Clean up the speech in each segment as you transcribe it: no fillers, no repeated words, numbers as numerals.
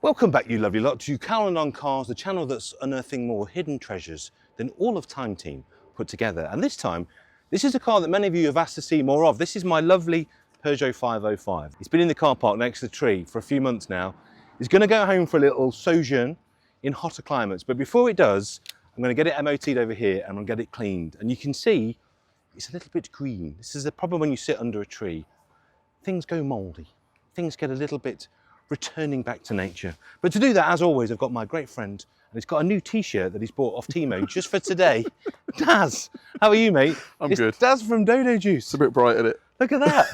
Welcome back, you lovely lot, to Callan on Cars, the channel that's unearthing more hidden treasures than all of Time Team put together. And this time, this is a car that many of you have asked to see more of. This is my lovely Peugeot 505. It's been in the car park next to the tree for a few months now. It's going to go home for a little sojourn in hotter climates. But before it does, I'm going to get it MOT'd over here and I'll get it cleaned. And you can see it's a little bit green. This is the problem when you sit under a tree. Things go mouldy. Things get a little bit returning back to nature. But to do that, as always, I've got my great friend, and he's got a new t-shirt that he's bought off Timo just for today. Daz, how are you, mate? I'm good. Daz from Dodo Juice. It's a bit bright, isn't it? Look at that.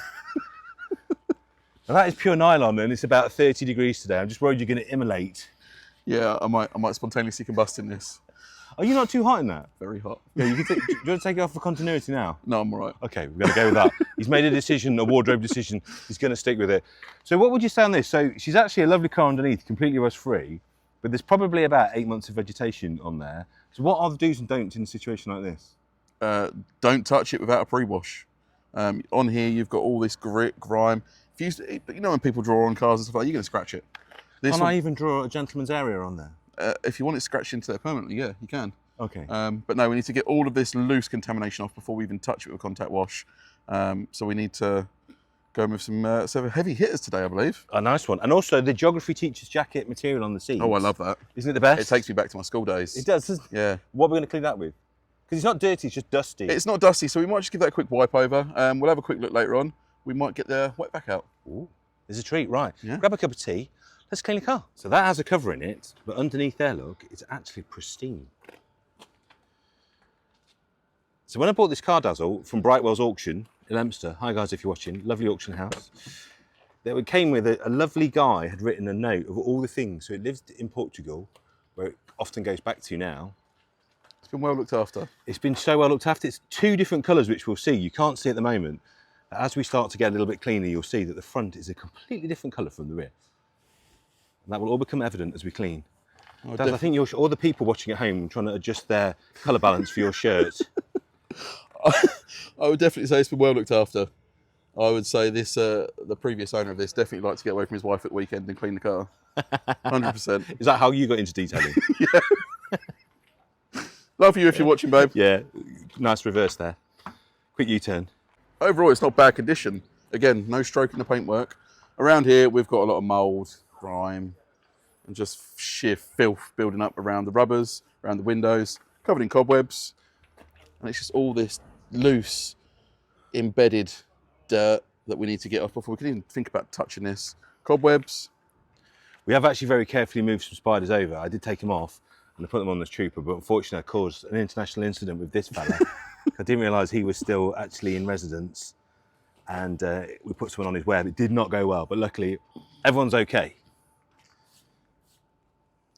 Now that is pure nylon, and it's about 30 degrees today. I'm just worried you're going to immolate. Yeah, I might spontaneously combust in this. Are you not too hot in that? Very hot. Yeah, do you want to take it off for continuity now? No, I'm all right. Okay, we're going to go with that. He's made a decision, a wardrobe decision. He's going to stick with it. So what would you say on this? So she's actually a lovely car underneath, completely rust-free, but there's probably about 8 months of vegetation on there. So what are the do's and don'ts in a situation like this? Don't touch it without a pre-wash. On here, you've got all this grit, grime. If you know when people draw on cars and stuff like that, you're going to scratch it. Can I even draw a gentleman's area on there? If you want it scratched into there permanently, yeah, you can. Okay. But no, we need to get all of this loose contamination off before we even touch it with a contact wash. So we need to go in with some heavy hitters today, I believe. A nice one. And also the geography teacher's jacket material on the seats. Oh, I love that. Isn't it the best? It takes me back to my school days. It does, doesn't it? Yeah. What are we going to clean that with? Because it's not dirty, it's just dusty. It's not dusty, so we might just give that a quick wipe over. We'll have a quick look later on. We might get the wet back out. Ooh, there's a treat, right. Yeah. Grab a cup of tea. Let's clean the car. So that has a cover in it, but underneath there, look, it's actually pristine. So when I bought this car, Dazzle, from Brightwell's auction in Leominster, hi guys if you're watching, lovely auction house, it came with a lovely guy had written a note of all the things. So it lives in Portugal, where it often goes back to now. It's been well looked after. It's been so well looked after. It's two different colours, which we'll see. You can't see at the moment. But as we start to get a little bit cleaner, you'll see that the front is a completely different colour from the rear. And that will all become evident as we clean. Oh, Daz, I think all the people watching at home trying to adjust their colour balance for your shirt. I would definitely say it's been well looked after. I would say this, the previous owner of this definitely liked to get away from his wife at the weekend and clean the car. 100%. Is that how you got into detailing? Yeah. Love you if you're watching, babe. Yeah, nice reverse there. Quick U-turn. Overall, it's not bad condition. Again, no stroke in the paintwork. Around here, we've got a lot of mould, grime, and just sheer filth building up around the rubbers, around the windows, covered in cobwebs. And it's just all this loose, embedded dirt that we need to get off before we can even think about touching this. Cobwebs. We have actually very carefully moved some spiders over. I did take them off and I put them on this trooper, but unfortunately I caused an international incident with this fella. I didn't realise he was still actually in residence, and we put someone on his web. It did not go well, but luckily everyone's okay.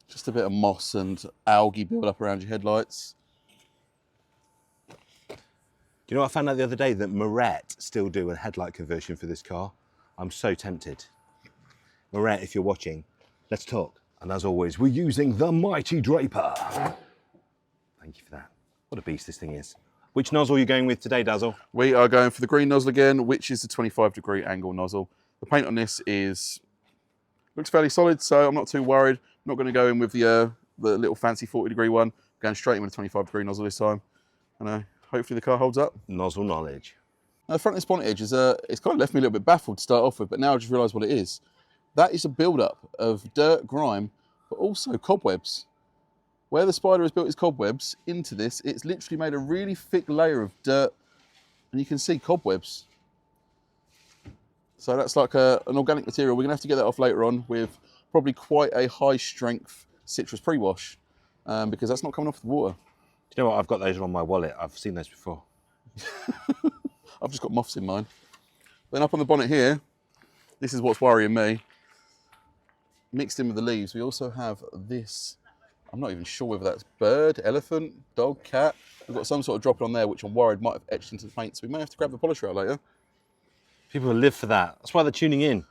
Just a bit of moss and algae build up around your headlights. Do you know what I found out the other day? That Moret still do a headlight conversion for this car. I'm so tempted. Moret, if you're watching, let's talk. And as always, we're using the mighty Draper. Thank you for that. What a beast this thing is. Which nozzle are you going with today, Dazzle? We are going for the green nozzle again, which is the 25-degree angle nozzle. The paint on this looks fairly solid, so I'm not too worried. I'm not going to go in with the little fancy 40-degree one. I'm going straight in with a 25-degree nozzle this time. And hopefully the car holds up. Nozzle knowledge. Now, the front of this bonnet edge it's kind of left me a little bit baffled to start off with, but now I just realised what it is. That is a build-up of dirt, grime, but also cobwebs. Where the spider has built his cobwebs into this, it's literally made a really thick layer of dirt, and you can see cobwebs. So that's like an organic material. We're going to have to get that off later on with probably quite a high-strength citrus pre-wash, because that's not coming off the water. Do you know what? I've got those on my wallet. I've seen those before. I've just got moths in mine. Then up on the bonnet here, this is what's worrying me. Mixed in with the leaves, we also have this. I'm not even sure whether that's bird, elephant, dog, cat. We've got some sort of drop on there, which I'm worried might have etched into the paint, so we may have to grab the polisher out later. People will live for that. That's why they're tuning in.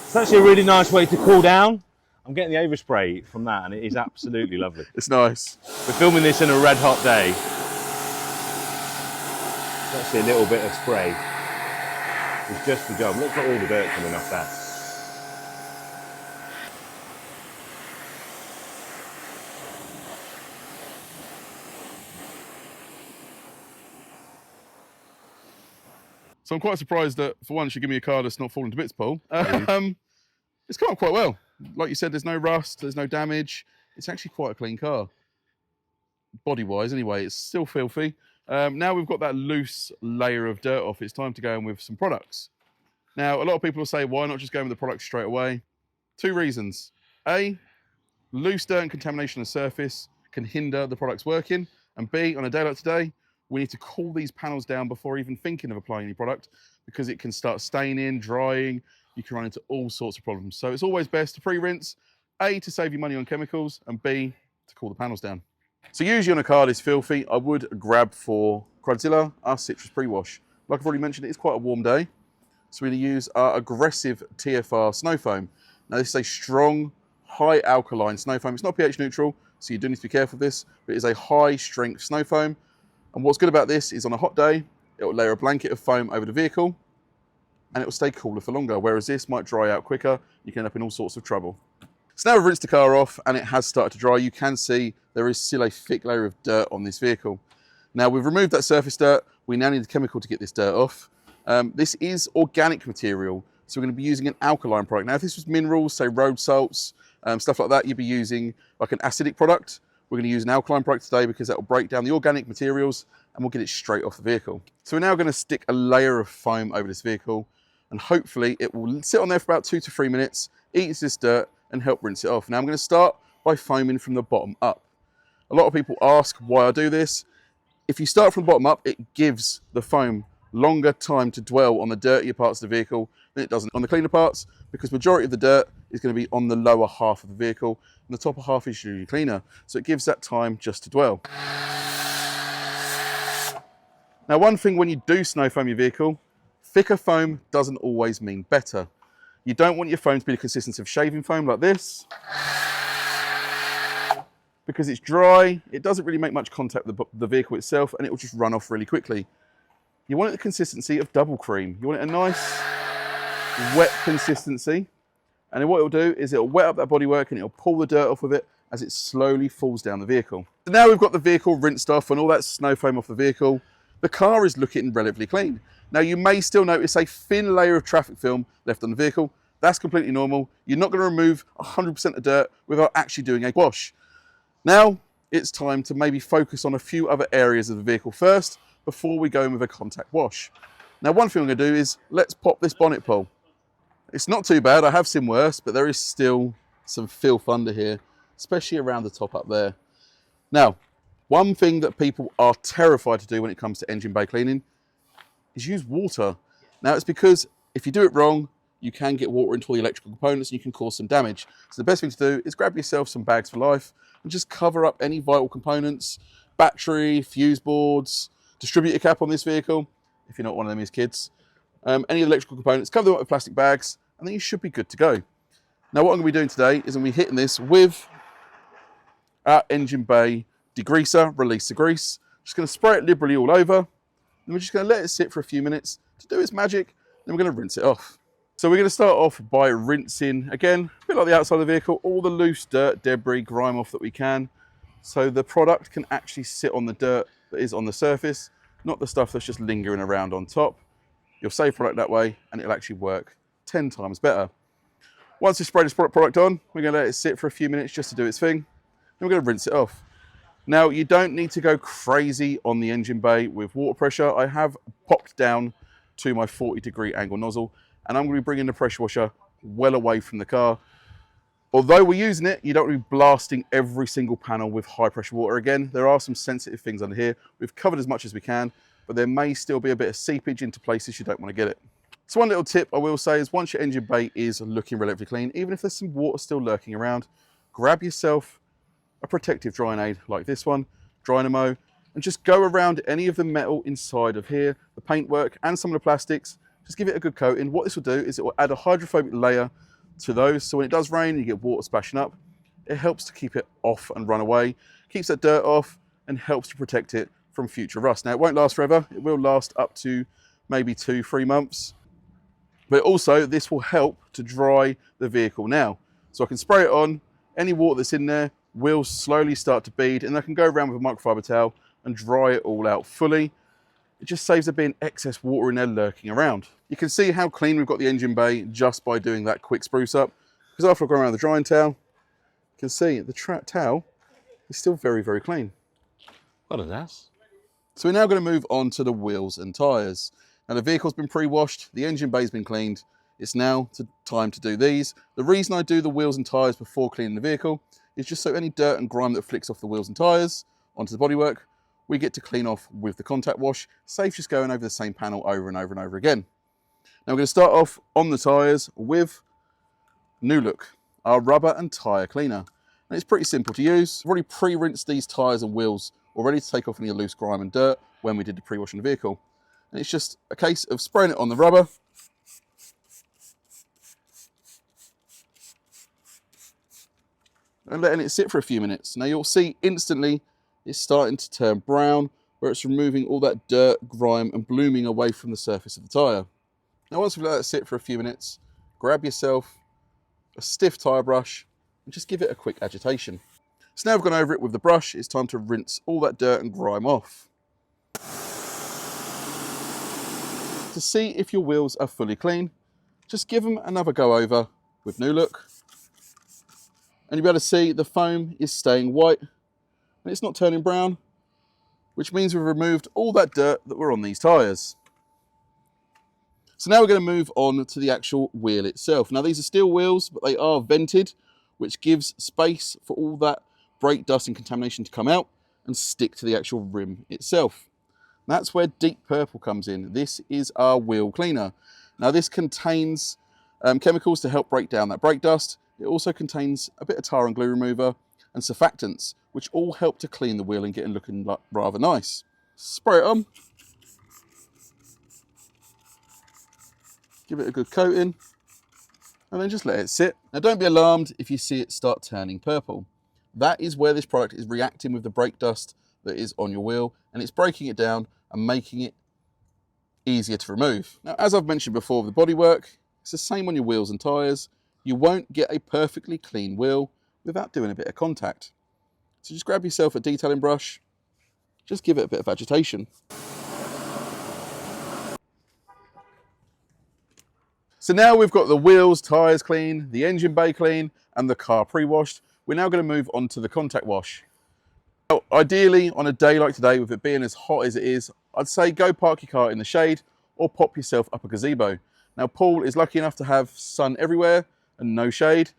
It's actually a really nice way to cool down. I'm getting the overspray from that, and it is absolutely lovely. It's nice. We're filming this in a red hot day. It's actually a little bit of spray. is just the job. Look at all the dirt coming off that. So I'm quite surprised that, for once, you give me a car that's not falling to bits, Paul. It's come up quite well. Like you said, there's no rust, there's no damage. It's actually quite a clean car. Body-wise, anyway, it's still filthy. Now we've got that loose layer of dirt off, it's time to go in with some products. Now, a lot of people will say, why not just go in with the products straight away? Two reasons. A, loose dirt and contamination on the surface can hinder the products working. And B, on a day like today, we need to cool these panels down before even thinking of applying any product, because it can start staining, drying. You can run into all sorts of problems. So it's always best to pre-rinse, A, to save you money on chemicals, and B, to cool the panels down. So usually on a car that's filthy, I would grab for Crudezilla our citrus pre-wash. Like I've already mentioned, it is quite a warm day. So we're going to use our aggressive TFR snow foam. Now this is a strong, high alkaline snow foam. It's not pH neutral, so you do need to be careful of this, but it is a high strength snow foam. And what's good about this is on a hot day, it will layer a blanket of foam over the vehicle and it will stay cooler for longer, whereas this might dry out quicker. You can end up in all sorts of trouble. So now we've rinsed the car off and it has started to dry. You can see there is still a thick layer of dirt on this vehicle. Now we've removed that surface dirt. We now need a chemical to get this dirt off. This is organic material, so we're going to be using an alkaline product. Now if this was minerals, say road salts, stuff like that, you'd be using like an acidic product. We're going to use an alkaline product today because that will break down the organic materials and we'll get it straight off the vehicle. So we're now going to stick a layer of foam over this vehicle and hopefully it will sit on there for about 2 to 3 minutes, eat into this dirt and help rinse it off. Now I'm going to start by foaming from the bottom up. A lot of people ask why I do this. If you start from the bottom up, it gives the foam longer time to dwell on the dirtier parts of the vehicle than it does on the cleaner parts, because majority of the dirt is going to be on the lower half of the vehicle and the top half is usually cleaner. So it gives that time just to dwell. Now, one thing when you do snow foam your vehicle, thicker foam doesn't always mean better. You don't want your foam to be the consistency of shaving foam like this, because it's dry, it doesn't really make much contact with the vehicle itself and it will just run off really quickly. You want it the consistency of double cream. You want it a nice, wet consistency. And then what it'll do is it'll wet up that bodywork and it'll pull the dirt off with it as it slowly falls down the vehicle. So now we've got the vehicle rinsed off and all that snow foam off the vehicle. The car is looking relatively clean. Now you may still notice a thin layer of traffic film left on the vehicle. That's completely normal. You're not going to remove 100% of dirt without actually doing a wash. Now it's time to maybe focus on a few other areas of the vehicle first before we go in with a contact wash. Now one thing I'm going to do is let's pop this bonnet pole. It's not too bad, I have seen worse, but there is still some filth under here, especially around the top up there. Now, one thing that people are terrified to do when it comes to engine bay cleaning is use water. Now it's because if you do it wrong, you can get water into all the electrical components and you can cause some damage. So the best thing to do is grab yourself some bags for life and just cover up any vital components, battery, fuse boards, distributor cap on this vehicle, if you're not one of them as kids, any electrical components, cover them up with plastic bags, and then you should be good to go. Now what I'm going to be doing today is I'm going to be hitting this with our engine bay degreaser, release the grease. Just going to spray it liberally all over, and we're just going to let it sit for a few minutes to do its magic, then we're going to rinse it off. So we're going to start off by rinsing, again, a bit like the outside of the vehicle, all the loose dirt, debris, grime off that we can, so the product can actually sit on the dirt that is on the surface, not the stuff that's just lingering around on top. You'll save product that way and it'll actually work 10 times better. Once we spray this product on, we're going to let it sit for a few minutes just to do its thing, and we're going to rinse it off. Now you don't need to go crazy on the engine bay with water pressure. I have popped down to my 40-degree angle nozzle and I'm going to be bringing the pressure washer well away from the car. Although we're using it, you don't want to be blasting every single panel with high pressure water. Again, there are some sensitive things under here. We've covered as much as we can, but there may still be a bit of seepage into places you don't want to get it. So one little tip I will say is once your engine bay is looking relatively clean, even if there's some water still lurking around, grab yourself a protective drying aid like this one, Dynamo, and just go around any of the metal inside of here, the paintwork and some of the plastics, just give it a good coating. What this will do is it will add a hydrophobic layer to those, so when it does rain and you get water splashing up, it helps to keep it off and run away, keeps that dirt off and helps to protect it from future rust. Now it won't last forever, it will last up to maybe 2-3 months, But also this will help to dry the vehicle now. So I can spray it on, any water that's in there will slowly start to bead, and I can go around with a microfiber towel and dry it all out fully. It just saves there being excess water in there lurking around. You can see how clean we've got the engine bay just by doing that quick spruce up. Because after I've gone around the drying towel, you can see the towel is still very, very clean. What a ass. So we're now going to move on to the wheels and tyres. Now the vehicle's been pre-washed, the engine bay's been cleaned. It's now time to do these. The reason I do the wheels and tyres before cleaning the vehicle is just so any dirt and grime that flicks off the wheels and tyres onto the bodywork, we get to clean off with the contact wash. Saves just going over the same panel over and over and over again. Now we're going to start off on the tyres with New Look, our rubber and tyre cleaner. And it's pretty simple to use. I've already pre-rinsed these tyres and wheels already to take off any loose grime and dirt when we did the pre-wash on the vehicle. And it's just a case of spraying it on the rubber, and letting it sit for a few minutes. Now you'll see instantly it's starting to turn brown, where it's removing all that dirt, grime and blooming away from the surface of the tyre. Now once we've let that sit for a few minutes, grab yourself a stiff tyre brush and just give it a quick agitation. So now we've gone over it with the brush, it's time to rinse all that dirt and grime off. To see if your wheels are fully clean, just give them another go over with New Look. And you'll be able to see the foam is staying white and it's not turning brown, which means we've removed all that dirt that were on these tyres. So now we're going to move on to the actual wheel itself. Now these are steel wheels, but they are vented, which gives space for all that brake dust and contamination to come out and stick to the actual rim itself. That's where Deep Purple comes in. This is our wheel cleaner. Now this contains chemicals to help break down that brake dust. It also contains a bit of tar and glue remover and surfactants, which all help to clean the wheel and get it looking rather nice. Spray it on. Give it a good coating. And then just let it sit. Now don't be alarmed if you see it start turning purple. That is where this product is reacting with the brake dust that is on your wheel, and it's breaking it down and making it easier to remove. Now, as I've mentioned before with the bodywork, it's the same on your wheels and tyres. You won't get a perfectly clean wheel without doing a bit of contact. So just grab yourself a detailing brush, just give it a bit of agitation. So now we've got the wheels, tyres clean, the engine bay clean, and the car pre-washed. We're now going to move on to the contact wash. Now, ideally, on a day like today, with it being as hot as it is, I'd say go park your car in the shade or pop yourself up a gazebo. Now, Paul is lucky enough to have sun everywhere and no shade.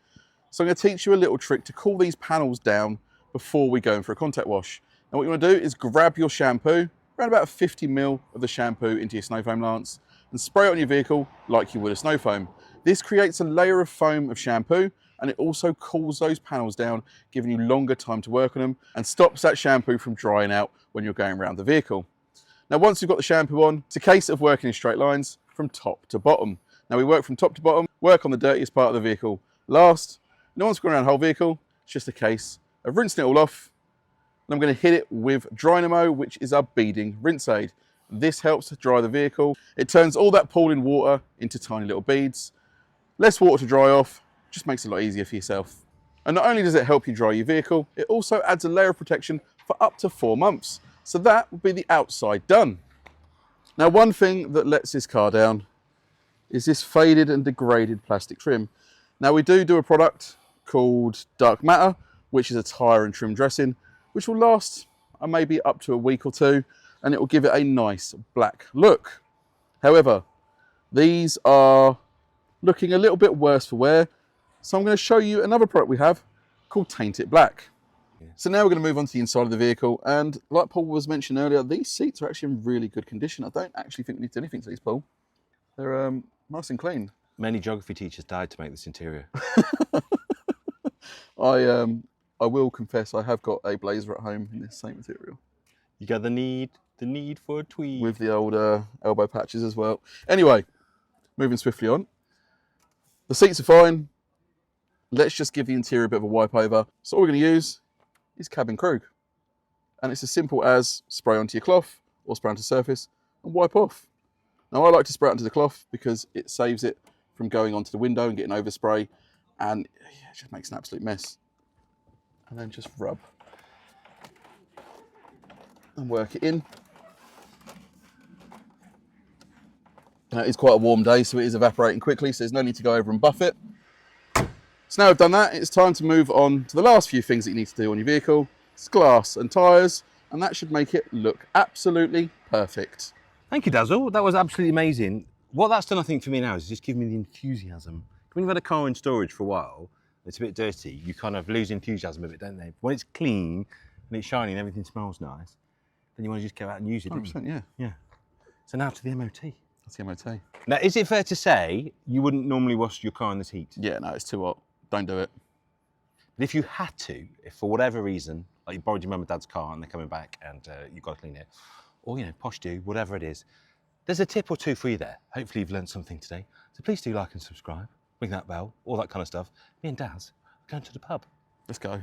So I'm going to teach you a little trick to cool these panels down before we go in for a contact wash. Now what you want to do is grab your shampoo, around about 50 ml of the shampoo into your snow foam lance, and spray it on your vehicle like you would a snow foam. This creates a layer of foam of shampoo, and it also cools those panels down, giving you longer time to work on them and stops that shampoo from drying out when you're going around the vehicle. Now once you've got the shampoo on, it's a case of working in straight lines from top to bottom. Now we work from top to bottom, work on the dirtiest part of the vehicle last. Now once we've gone around the whole vehicle, it's just a case of rinsing it all off. And I'm going to hit it with Dynamo, which is our beading rinse aid. This helps to dry the vehicle. It turns all that pooling water into tiny little beads. Less water to dry off, just makes it a lot easier for yourself. And not only does it help you dry your vehicle, it also adds a layer of protection for up to 4 months. So that would be the outside done. Now one thing that lets this car down is this faded and degraded plastic trim. Now we do a product called Dark Matter, which is a tyre and trim dressing, which will last maybe up to a week or two, and it will give it a nice black look. However, these are looking a little bit worse for wear, so I'm going to show you another product we have called Taint It Black. So now we're going to move on to the inside of the vehicle, and like Paul was mentioned earlier, these seats are actually in really good condition. I don't actually think we need to do anything to these, Paul. They're nice and clean. Many geography teachers died to make this interior. I will confess I have got a blazer at home in this same material. You got the need for a tweed. With the old elbow patches as well. Anyway, moving swiftly on. The seats are fine. Let's just give the interior a bit of a wipe over. So all we're going to use is Cabin Krug. And it's as simple as spray onto your cloth or spray onto the surface and wipe off. Now I like to spray it onto the cloth because it saves it from going onto the window and getting overspray, and it just makes an absolute mess. And then just rub and work it in. Now, it is quite a warm day, so it is evaporating quickly, so there's no need to go over and buff it. So now we've done that, it's time to move on to the last few things that you need to do on your vehicle. It's glass and tyres, and that should make it look absolutely perfect. Thank you, Dazzle. That was absolutely amazing. What that's done, I think, for me now is just give me the enthusiasm. When you've had a car in storage for a while, it's a bit dirty, you kind of lose enthusiasm a bit, don't they? When it's clean and it's shiny and everything smells nice, then you want to just go out and use it, don't you? 100%, yeah. Yeah. So now to the MOT. That's the MOT. Now, is it fair to say you wouldn't normally wash your car in this heat? Yeah, no, it's too hot. Don't do it. But if you had to, if for whatever reason, like you borrowed your mum and dad's car and they're coming back and you've got to clean it, or, you know, posh do, whatever it is, there's a tip or two for you there. Hopefully you've learned something today. So please do like and subscribe, ring that bell, all that kind of stuff. Me and Daz are going to the pub. Let's go.